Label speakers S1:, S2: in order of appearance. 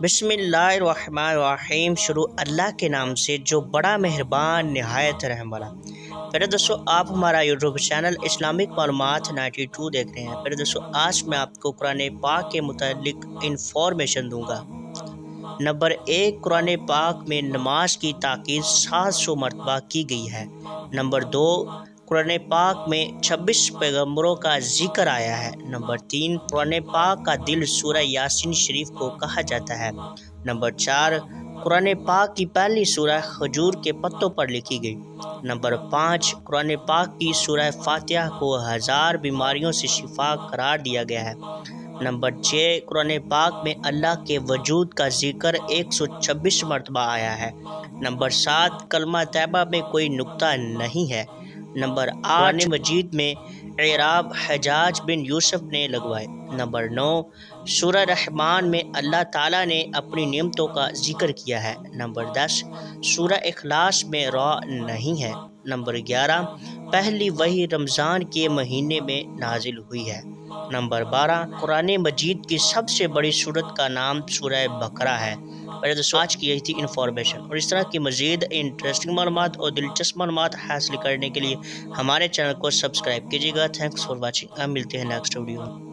S1: بسم اللہ الرحمن الرحیم۔ شروع اللہ کے نام سے جو بڑا مہربان نہایت رحم والا۔ پہلے دوستو آپ ہمارا یوٹیوب چینل اسلامک معلومات 92 دیکھ رہے ہیں۔ پہلے دوستو آج میں آپ کو قرآن پاک کے متعلق انفارمیشن دوں گا۔ نمبر 1، قرآن پاک میں نماز کی تاکید 700 مرتبہ کی گئی ہے۔ نمبر 2، قرآن پاک میں 26 پیغمبروں کا ذکر آیا ہے۔ نمبر 3، قرآن پاک کا دل سورہ یاسین شریف کو کہا جاتا ہے۔ نمبر 4، قرآن پاک کی پہلی سورہ کھجور کے پتوں پر لکھی گئی۔ نمبر 5، قرآن پاک کی سورہ فاتحہ کو 1000 بیماریوں سے شفا قرار دیا گیا ہے۔ نمبر 6، قرآن پاک میں اللہ کے وجود کا ذکر 126 مرتبہ آیا ہے۔ نمبر 7، کلمہ طیبہ میں کوئی نقطہ نہیں ہے۔ نمبر 8، قرآن مجید میں اعراب حجاج بن یوسف نے لگوائے۔ نمبر 9، سورہ رحمان میں اللہ تعالیٰ نے اپنی نعمتوں کا ذکر کیا ہے۔ نمبر 10، سورہ اخلاص میں را نہیں ہے۔ نمبر 11، پہلی وحی رمضان کے مہینے میں نازل ہوئی ہے۔ نمبر 12، قرآن مجید کی سب سے بڑی سورت کا نام سورہ بقرہ ہے۔ پہلے دوستو آج کی یہی تھی انفارمیشن، اور اس طرح کی مزید انٹرسٹنگ معلومات اور دلچسپ معلومات حاصل کرنے کے لیے ہمارے چینل کو سبسکرائب کیجیے گا۔ Thanks for watching. ہم ملتے ہیں نیکسٹ ویڈیو میں۔